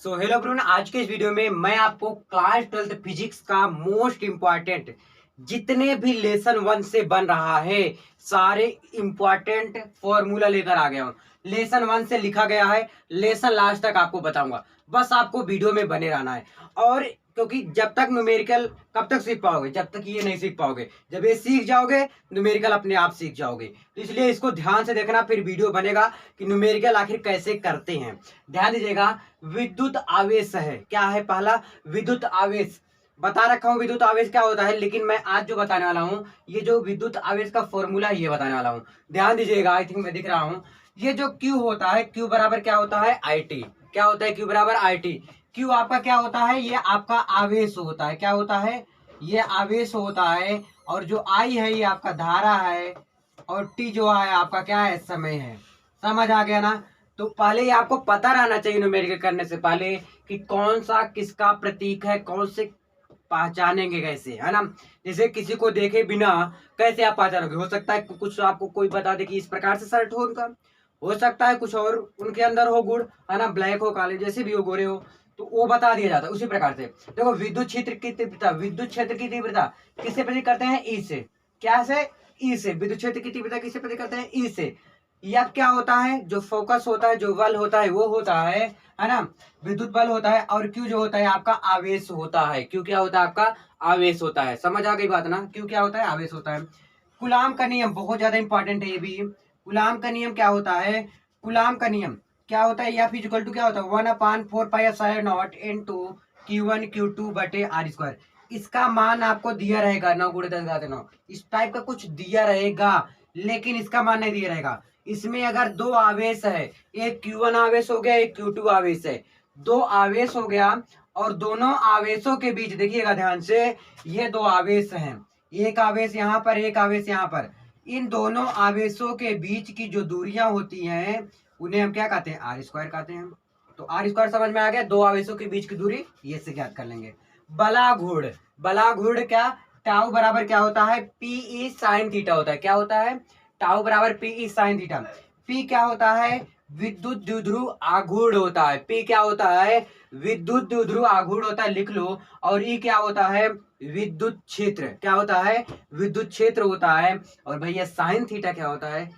Hello everyone, आज के इस वीडियो में मैं आपको क्लास 12th फिजिक्स का मोस्ट इम्पॉर्टेंट जितने भी लेसन 1 से बन रहा है सारे इम्पॉर्टेंट फॉर्मूला लेकर आ गया हूँ। लेसन 1 से लिखा गया है, लेसन लास्ट तक आपको बताऊंगा। बस आपको वीडियो में बने रहना है। और क्योंकि जब तक न्यूमेरिकल कब तक सीख पाओगे, जब तक ये नहीं सीख पाओगे। जब ये सीख जाओगे न्यूमेरिकल अपने आप सीख जाओगे। तो इसलिए इसको ध्यान से देखना, फिर वीडियो बनेगा कि न्यूमेरिकल आखिर कैसे करते हैं। ध्यान दीजिएगा, विद्युत आवेश है। क्या है? पहला विद्युत आवेश बता रखा हूं विद्युत आवेश क्या होता है, लेकिन मैं आज जो बताने वाला हूं ये जो विद्युत आवेश का फॉर्मूला ये बताने वाला हूं। ध्यान दीजिएगा, आई थिंक मैं दिख रहा हूं। ये जो Q होता है, Q बराबर क्या होता है? IT। क्या होता है? Q बराबर IT। Q आपका क्या होता है? ये आपका आवेश होता है। क्या होता है? ये आवेश होता है। और जो I है ये आपका धारा है, और T जो है आपका क्या है? समय है। समझ आ गया ना? तो पहले ही आपको पता रहना चाहिए न्यूमेरिकल करने से पहले कि कौन सा किसका प्रतीक है, कौन से पहचानेंगे कैसे, है ना। जैसे किसी को देखे बिना कैसे आप पहचानोगे? हो सकता है कुछ आपको कोई बता दे कि इस प्रकार से शर्ट हो उनका, हो सकता है कुछ और उनके अंदर हो गुण, है ना, ब्लैक हो, काले, जैसे भी हो, गोरे हो, तो वो बता दिया जाता है उसी प्रकार से। देखो, विद्युत क्षेत्र की तीव्रता, विद्युत क्षेत्र की तीव्रता किससे प्रतीक करते हैं? ई से। क्या से? ई से। विद्युत क्षेत्र की तीव्रता किससे प्रतीक करते हैं? ई से। या क्या होता है? जो फोकस होता है, जो बल होता है, वो होता है ना, विद्युत बल होता है। और क्यू जो होता है आपका आवेश होता है। क्यू क्या होता है? आपका आवेश होता है। समझ आ गई बात ना? क्यू क्या होता है? आवेश होता है। कूलाम का नियम बहुत ज्यादा इंपॉर्टेंट है ये भी। कूलाम का नियम क्या होता है? कूलाम का नियम क्या होता है? एफ इक्वल टू क्या होता है? 1/4πε0 इनटू Q1 Q2 बटे आर स्क्वायर। इसका मान आपको दिया रहेगा 9 × 10⁻⁹ इस टाइप का कुछ दिया रहेगा, लेकिन इसका मान नहीं दिया रहेगा। इसमें अगर दो आवेश है, एक Q1 आवेश हो गया, एक Q2 आवेश है, दो आवेश हो गया, और दोनों आवेशों के बीच देखिएगा ध्यान से, ये दो आवेश हैं, एक आवेश यहाँ पर, एक आवेश यहाँ पर। इन दोनों आवेशों के बीच की जो दूरियां होती हैं उन्हें हम क्या कहते हैं? आर स्क्वायर कहते हैं। तो आर स्क्वायर समझ में आ गया, दो आवेशों के बीच की दूरी, ये से ज्ञात कर लेंगे। बलाघूर्ण, बलाघूर्ण क्या? टाउ बराबर क्या होता है? पीई साइन थीटा होता है। क्या होता है? टाउ बराबर पीई साइन थीटा। पी क्या होता है? विद्युत द्विध्रुव आघूर्ण होता है। पी क्या होता है? विद्युत द्विध्रुव आघूर्ण होता है, लिख लो। और ई क्या होता है? विद्युत क्षेत्र। क्या होता है? विद्युत क्षेत्र होता है। और भैया साइन थीटा क्या होता है?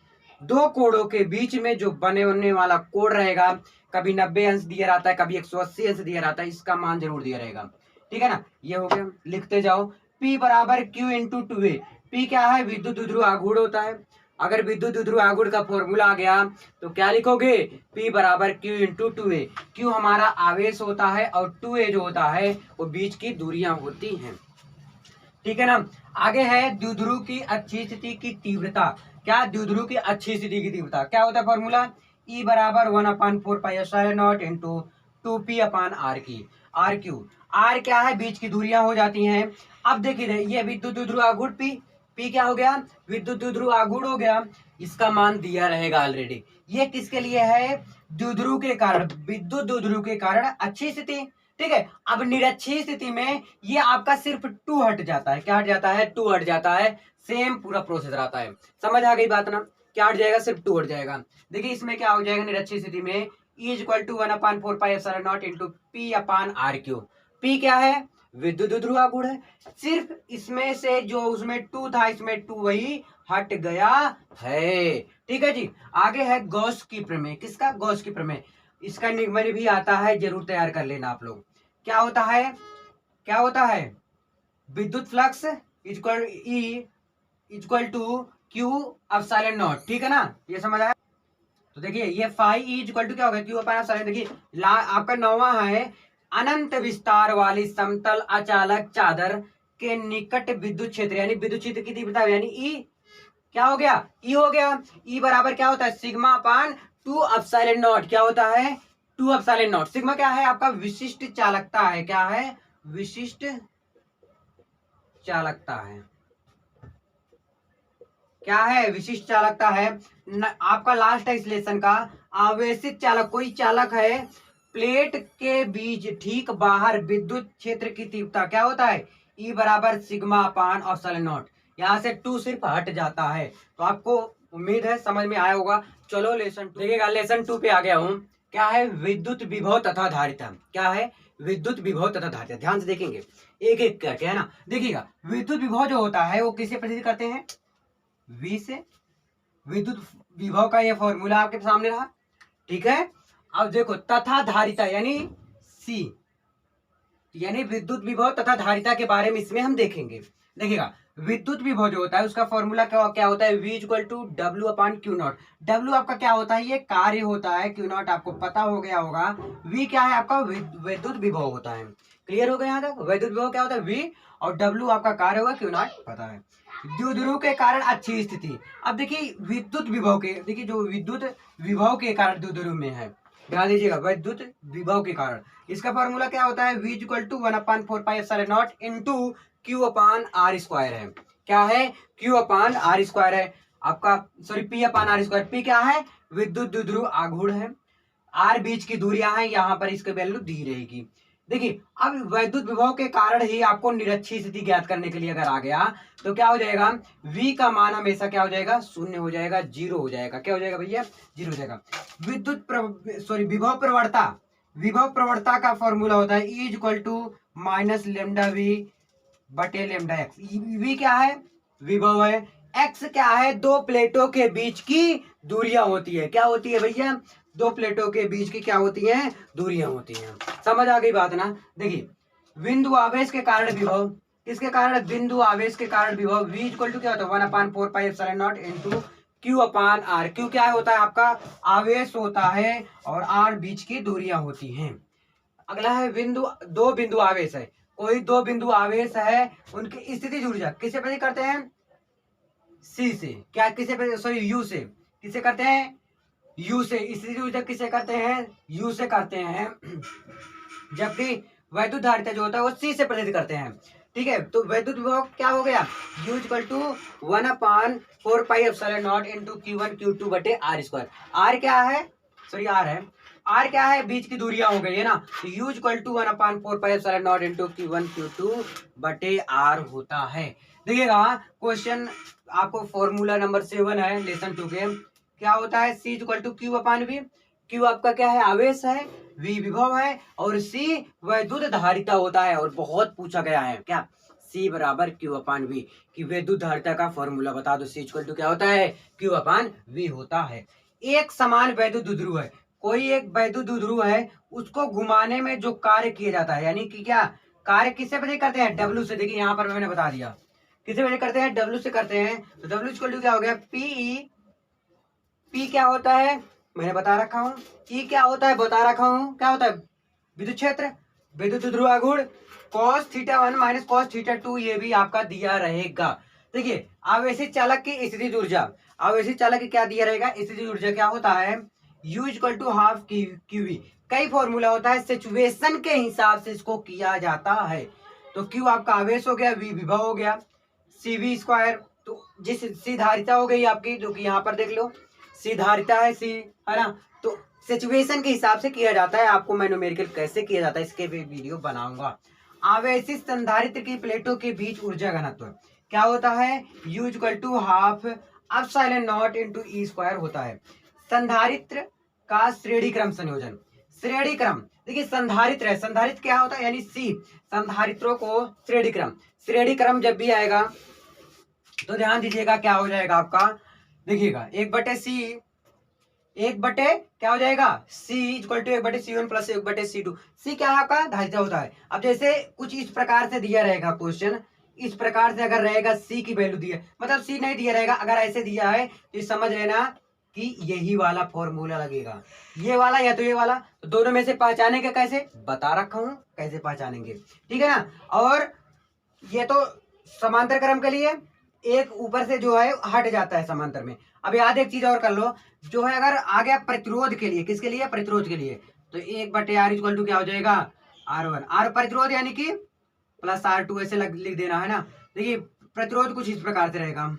दो कोणों के बीच में जो बने होने वाला कोण रहेगा, कभी 90 अंश दिया रहता है, कभी 180 अंश दिया रहता है, इसका मान जरूर दिया रहेगा। ठीक है ना? ये हो गया, लिखते जाओ। P बराबर Q इंटू 2A। P क्या है? विद्युत द्विध्रुव आघूर्ण होता है। अगर विद्युत द्विध्रुव आघूर्ण का फॉर्मूला आ गया तो क्या लिखोगे? P बराबर Q इंटू 2A। Q हमारा आवेश होता है, और 2A जो होता है वो बीच की दूरियां होती हैं। ठीक है ना? आगे है द्विध्रुव की अच्छी स्थिति की तीव्रता। क्या? द्विध्रुव की अच्छी स्थिति की तीव्रता क्या होता है? फॉर्मूला E बराबर 1/4πε0 इंटू 2P/R की। आर क्यू, आर क्या है? बीच की दूरियां हो जाती हैं। अब देखिए, ये विद्युत द्विध्रुव आघूर्ण P, P क्या हो गया? विद्युत द्विध्रुव आघूर्ण हो गया। इसका मान दिया रहेगा ऑलरेडी। ये किसके लिए है? द्विध्रुव के कारण, विद्युत द्विध्रुव के कारण अच्छी स्थिति। ठीक है। अब निरक्षीय स्थिति में ये आपका सिर्फ 2 हट जाता है। क्या हट जाता है? 2 हट जाता है। सेम पूरा प्रोसेस रहता है। समझ आ गई बात ना? क्या हट जाएगा? सिर्फ 2 हट जाएगा। देखिए इसमें क्या हो जाएगा निरक्षीय स्थिति में? E equal to 1/4πε0 into P/R cube. P क्या है? विद्युत द्विध्रुव आघूर्ण है। सिर्फ इसमें से जो उसमें 2 था, इसमें 2 वही हट गया है। ठीक है जी। आगे है गॉस की प्रमेय। किसका? गॉस की प्रमेय। इसका निगमन भी आता है, जरूर तैयार कर लेना आप लोग। क्या होता है? क्या होता है? विद्युत flux equal E equal to Q epsilon naught. ठीक है ना? ये समझ आया? तो देखिए ये फाई ई इक्वल टू क्या होगा? क्यू अपान एप्सिलॉन। देखिए आपका 9वां है, अनंत विस्तार वाली समतल अचालक चादर के निकट विद्युत क्षेत्र, यानी विद्युत क्षेत्र की तीव्रता, यानी ई क्या हो गया? ई हो गया। ई बराबर क्या होता है? Sigma upon 2 epsilon not. क्या होता है? 2 एप्सिलॉन नॉट। सिग्मा क्या है? आपका विशिष्ट चालकता है। क्या है? विशिष्ट चालकता है। क्या है? विशिष्ट चालकता है। आपका लास्ट है इस लेसन का। आवेशित चालक, कोई चालक है, प्लेट के बीच ठीक बाहर विद्युत क्षेत्र की तीव्रता क्या होता है? ई बराबर सिग्मा अपान एप्सिलॉन नॉट। यहाँ से 2 सिर्फ हट जाता है। तो आपको उम्मीद है समझ में आया होगा। चलो लेसन 2 देखिएगा, लेसन 2 पे आ गया हूँ। क्या है? विद्युत विभव तथा धारिता। क्या है? विद्युत विभव तथा धारिता। ध्यान से देखेंगे एक एक करके, है ना। देखिएगा, विद्युत विभव जो होता है वो किससे प्रतीत करते हैं? V से। विद्युत विभव का ये फॉर्मूला आपके सामने रहा, ठीक है। अब देखो, तथा धारिता यानी C, यानी विद्युत विभव तथा धारिता के बारे में इसमें हम देखेंगे। देखिएगा, विद्युत विभव जो होता है उसका फॉर्मूला क्या होता है? V equal to W upon Q naught. W आपका क्या होता है? ये कार्य होता है। क्यू नॉट आपको पता हो गया होगा। V क्या है? आपका विद्युत विभव होता है। क्लियर हो गया यहाँ तक? विद्युत विभव क्या होता है? V, और W आपका कार्य होगा, क्यू नॉट पता है। द्विध्रुव के कारण अच्छी स्थिति। अब देखिए विद्युत विभव के, देखिए जो विद्युत विभव के कारण द्विध्रुव में है, ध्यान दीजिएगा, विद्युत विभव के कारण इसका फॉर्मूला क्या होता है? V equal to 1/4πε0 into Q upon R square है। क्या है? Q अपान आर स्क्वायर है आपका, sorry P upon R square. P क्या है? विद्युत द्विध्रुव आघूर्ण है। R बीच की दूरियां हैं, यहाँ पर इसकी वैल्यू दी रहेगी। देखिए, अब वैद्युत विभव के कारण ही आपको निरक्षीय स्थिति ज्ञात करने के लिए अगर आ गया तो क्या हो जाएगा? V का मान हमेशा क्या हो जाएगा? शून्य हो जाएगा, जीरो हो जाएगा। क्या हो जाएगा भैया? जीरो हो जाएगा। विभव प्रवणता, विभव प्रवणता का फॉर्मूला होता है E equal to minus lambda V बटे लेमडा एक्स। V क्या है? विभव है। एक्स क्या है? दो प्लेटों के बीच की दूरियां होती है। क्या होती है भैया? दो प्लेटों के बीच की क्या होती हैं? दूरियां होती हैं। समझ आ गई बात ना? देखिए, बिंदु आवेश के कारण विभव, किसके कारण? बिंदु आवेश के कारण विभव। V इक्वल टू क्या होता है? 1/4πε0 into Q upon R. Q क्या होता है? आपका आवेश होता है, और R बीच की दूरियां होती हैं। अगला है बिंदु, दो बिंदु आवेश है। कोई दो बिंदु आवेश है, उनकी स्थिति ऊर्जा किससे प्रतीत करते हैं? C से। क्या किसे? सॉरी U से। किसे करते हैं? U से। स्थिति ऊर्जा किसे करते हैं? U से करते हैं। जबकि वैद्युत धारिता जो होता है वो C से प्रतीत करते हैं। ठीक है, तो वैद्युत विभव क्या हो गया? U equal to 1/4πε0 into Q1 Q2 बटे आर स्क्वायर। R क्या है? सॉरी R है। R क्या है? बीच की दूरियां हो गई है ना, तो U equal to 1/4πε0 into Q1 Q2 बटे R होता है। देखिएगा, क्वेश्चन आपको फॉर्मूला नंबर 7 है लेसन 2 के। क्या होता है? C equal to Q upon V। Q आपका क्या है? आवेश है। V विभव है, और C वैद्युत धारिता होता है। और बहुत पूछा गया है क्या? C बराबर Q अपान V कि वैद्युत धारिता का फॉर्मूला बता दो। C इक्वल टू क्या होता है? Q अपान V होता है। एक समान वैद्युत द्विध्रुव है, कोई एक वैद्युत द्विध्रुव है, उसको घुमाने में जो कार्य किया जाता है, यानी कि क्या कार्य किससे वजह करते हैं? W से। देखिए यहाँ पर मैंने बता दिया किससे वजह करते हैं? W से करते हैं। तो W इक्वल टू क्या हो गया? P क्या होता है? मैंने बता रखा हूं। E क्या होता है? बता रखा हूं। क्या होता है? विद्युत क्षेत्र, विद्युत ध्रुवागुण। cos θ1 माइनस cos θ2 ये भी आपका दिया रहेगा। देखिए, आवेशित चालक की स्थितिज ऊर्जा, आवेशित चालक की क्या दिया रहेगा? स्थितिज ऊर्जा क्या होता है? U equal to half QV। कई फॉर्मूला होता है, सिचुएशन के हिसाब से इसको किया जाता है। तो Q आपका आवेश हो गया, V विभव हो गया, CV स्क्वायर, तो जिस C धारिता हो गई आपकी, जो कि यहाँ पर देख लो C धारिता है, C है ना। तो सिचुएशन के हिसाब से किया जाता है। आपको मैं न्यूमेरिकल कैसे किया जाता है इसके भी वीडियो बनाऊंगा। आवेशित संधारित्र की प्लेटों के बीच ऊर्जा घनत्व क्या होता है? U equal to half epsilon naught into E square होता है। संधारित्र का श्रेणी क्रम संयोजन, श्रेणी क्रम। देखिए संधारित्र है, संधारित्र क्या होता है? यानी C, संधारित्रों को श्रेणी क्रम, श्रेणी क्रम जब भी आएगा तो ध्यान दीजिएगा क्या हो जाएगा आपका? देखिएगा 1/C, 1/, क्या हो जाएगा? C equal to 1/C1 plus 1/C2। C क्या है आपका? धारिता होता है। अब जैसे कुछ इस प्रकार से दिया रहेगा क्वेश्चन, इस प्रकार से अगर रहेगा C की वैल्यू दी है, मतलब C नहीं दिया रहेगा, अगर ऐसे दिया है तो समझ लेना कि यही वाला फॉर्मूला लगेगा, ये वाला या तो ये वाला। तो दोनों में से पहचानेंगे कैसे? बता रखा हूं कैसे पहचानेंगे, ठीक है ना। और ये तो समांतर क्रम के लिए एक ऊपर से जो है हट जाता है समांतर में। अब याद एक चीज और कर लो, जो है अगर आ गया प्रतिरोध के लिए, किसके लिए? प्रतिरोध के लिए, तो 1/R इक्वल टू क्या हो जाएगा? R1। R प्रतिरोध यानी कि प्लस R2 ऐसे लिख देना है ना। देखिए प्रतिरोध कुछ इस प्रकार से रहेगा,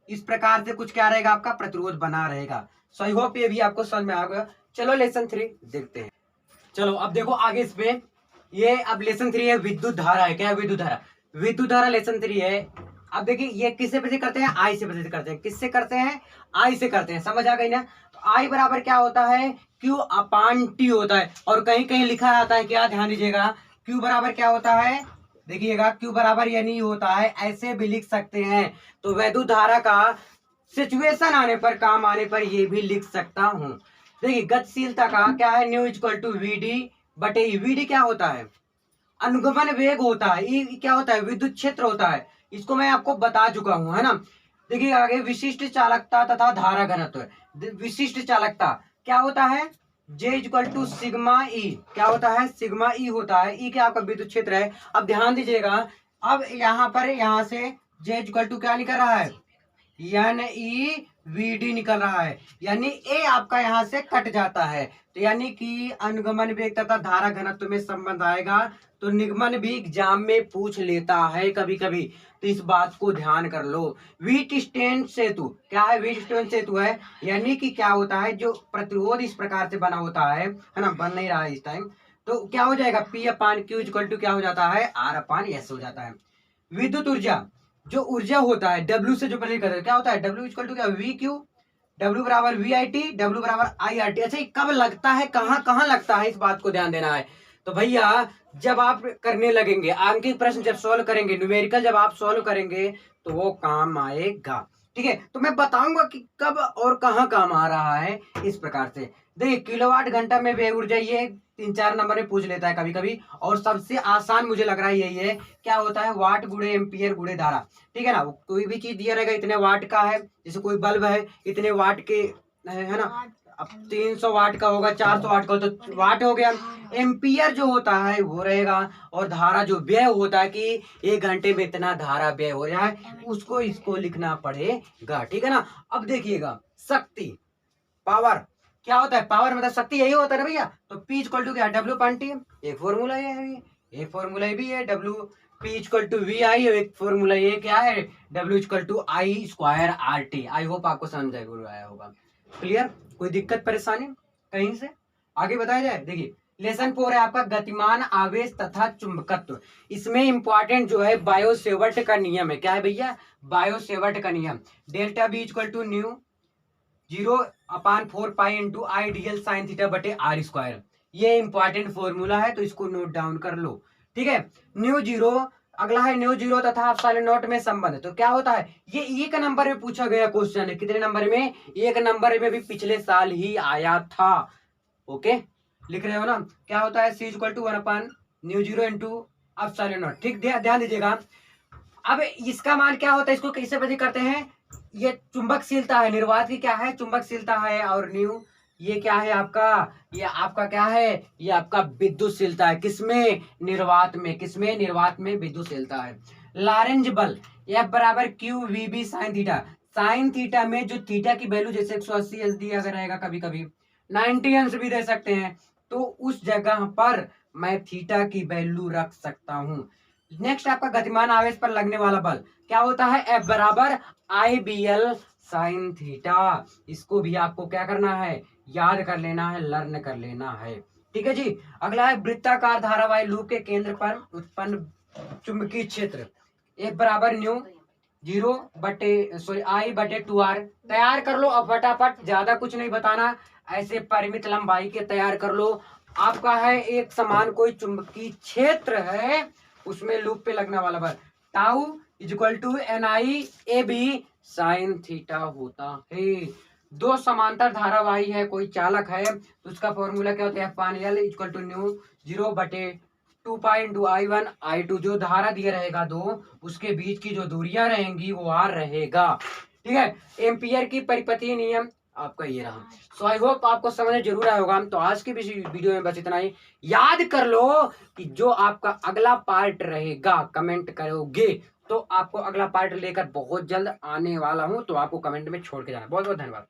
इस प्रकार से कुछ क्या रहेगा आपका? प्रतिरोध बना रहेगा। सो आई होप ये भी आपको समझ में आ गया। चलो लेसन 3 देखते हैं। चलो अब देखो आगे इसमें, ये अब लेसन 3 है, विद्युत धारा है। क्या है? विद्युत धारा। विद्युत धारा लेसन 3 है। अब देखिए ये किससे प्रतीत करते हैं? आई से प्रतीत करते हैं। किससे करते हैं? आई से करते हैं। समझ आ गई ना। तो आई बराबर क्या होता है, क्यू अपान टी होता है। और कहीं कहीं लिखा रहता है क्या, ध्यान दीजिएगा, क्यू बराबर क्या होता है, देखिएगा क्यू बराबर यानी होता है, ऐसे भी लिख सकते हैं। तो वैद्युत धारा का सिचुएशन आने पर, काम आने पर ये भी लिख सकता हूं। देखिए गतिशीलता का क्या है, nu equal to V D बटे ई। वी डी क्या होता है, अनुगमन वेग होता है। ई क्या होता है, विद्युत क्षेत्र होता है। इसको मैं आपको बता चुका हूं, है ना। देखिए आगे विशिष्ट चालकता तथा धारा घनत्व। विशिष्ट चालकता क्या होता है, J equal to sigma E. क्या होता है, सिग्मा ई होता है। ई क्या आपका विद्युत क्षेत्र है। अब ध्यान दीजिएगा, अब यहाँ पर यहाँ से J इक्वल टू क्या निकल रहा है, एन ई वी डी निकल रहा है, यानी ए आपका यहाँ से कट जाता है। तो यानी कि अनुगमन वेग तथा धारा घनत्व में संबंध आएगा। तो निगमन भी एग्जाम में पूछ लेता है कभी कभी, तो इस बात को ध्यान कर लो। व्हीट स्टैंड सेतु क्या है, व्हीट स्टैंड सेतु है, यानी कि क्या होता है, जो प्रतिरोध इस प्रकार से बना होता है ना, बन नहीं रहा है इस टाइम। तो क्या हो जाएगा, P upon Q equal to क्या हो जाता है, आर अपान एस हो जाता है। विद्युत ऊर्जा, जो ऊर्जा होता है डब्ल्यू से जो पहले करते हैं, क्या होता है, डब्ल्यू इक्वल टू क्या, वी क्यू, डब्ल्यू बराबर वी आई टी, डब्ल्यू बराबर आई आर टी। अच्छा ये कब लगता है, कहाँ कहाँ लगता है, इस बात को ध्यान देना है। तो भैया जब आप करने लगेंगे आंकिक प्रश्न, जब सॉल्व करेंगे, न्यूमेरिकल जब आप सॉल्व करेंगे तो वो काम आएगा। ठीक है, तो मैं बताऊंगा कि कब और कहाँ काम आ रहा है इस प्रकार से। देखिए किलोवाट घंटा में व्यय ऊर्जा, ये 3-4 नंबर में पूछ लेता है कभी कभी, और सबसे आसान मुझे लग रहा है यही है। क्या होता है, वाट गुणे एम्पियर गुणे धारा। ठीक है ना, कोई भी चीज दिया रहेगा इतने वाट का है, जैसे कोई बल्ब है इतने वाट के है ना, अब 300 वाट का होगा, 400 वाट का हो तो वाट हो गया। एम्पियर जो होता है वो रहेगा, और धारा जो व्यय होता है कि 1 घंटे में इतना धारा व्यय हो जाए, उसको इसको लिखना पड़ेगा। ठीक है ना। अब देखिएगा शक्ति, पावर क्या होता है, पावर मतलब शक्ति यही होता है ना भैया। तो P इक्वल टू क्या, डब्ल्यू अपन टी, एक फॉर्मूला ये है, एक फॉर्मूला ये भी है, W P equal to V I, एक फॉर्मूला ये क्या है, W equal to I square R T. I hope आपको समझ आया होगा। क्लियर, कोई दिक्कत परेशानी कहीं से, आगे बताया जाए। देखिए लेसन 4 है आपका, गतिमान आवेश तथा चुंबकत्व। इसमें इंपॉर्टेंट जो है बायोसेवर्ट का नियम है। क्या है भैया, बायोसेवर्ट का नियम। Delta B equal to nu 0/4 pi into I D L sine theta बटे आर स्क्वायर। ये इंपॉर्टेंट फॉर्मूला है, तो इसको नोट डाउन कर लो। ठीक है, न्यू जीरो, अगला है न्यू जीरो तथा एप्सिलॉन नॉट में संबंध। तो क्या होता है, ये 1 नंबर में पूछा गया क्वेश्चन है। कितने नंबर में, 1 नंबर में भी पिछले साल ही आया था। ओके लिख रहे हो ना। क्या होता है, C equal to 1 nu zero into epsilon naught. ठीक, ध्यान दीजिएगा। अब इसका मान क्या होता है, इसको कैसे पता करते हैं, ये चुंबकशीलता है, निर्वात की क्या है, चुंबकशीलता है, और न्यू ये क्या है आपका, ये आपका क्या है, ये आपका विद्युतशीलता है। किसमें, निर्वात में, किसमें, निर्वात में विद्युतशीलता है। लॉरेंज बल, F बराबर Q V B sine theta. Sine theta में जो थीटा की वैल्यू जैसे 180 अंश दिया अगर रहेगा, कभी कभी 90 अंश भी दे सकते हैं, तो उस जगह पर मैं थीटा की वैल्यू रख सकता हूं। नेक्स्ट आपका गतिमान आवेश पर लगने वाला बल क्या होता है, F बराबर आई बी एल साइन थीटा। इसको भी आपको क्या करना है, याद कर लेना है, लर्न कर लेना है। ठीक है जी। अगला है वृत्ताकार धारावाही लूप के केंद्र पर उत्पन्न चुंबकीय क्षेत्र, F बराबर न्यू 0/I/2R। तैयार कर लो अब फटाफट, ज्यादा कुछ नहीं बताना, ऐसे परिमित लंबाई के तैयार कर लो। आपका है एक समान कोई चुंबकीय क्षेत्र है, उसमें लूप पे लगने वाला बल tau equal to NI/AB sine theta होता है। 2 समांतर धारावाही है, कोई चालक है, तो उसका फॉर्मूला क्या होता है, F/L equal to nu 0/2 pi into I1 I2। जो धारा दिया रहेगा 2, उसके बीच की जो दूरियां रहेंगी वो R रहेगा। ठीक है, एम्पियर की परिपथीय नियम आपका ये रहा। सो आई होप आपको समझ जरूर आया होगा। तो आज की वीडियो में बस इतना ही। याद कर लो कि जो आपका अगला पार्ट रहेगा, कमेंट करोगे तो आपको अगला पार्ट लेकर बहुत जल्द आने वाला हूं, तो आपको कमेंट में छोड़ के जाना। बहुत बहुत धन्यवाद।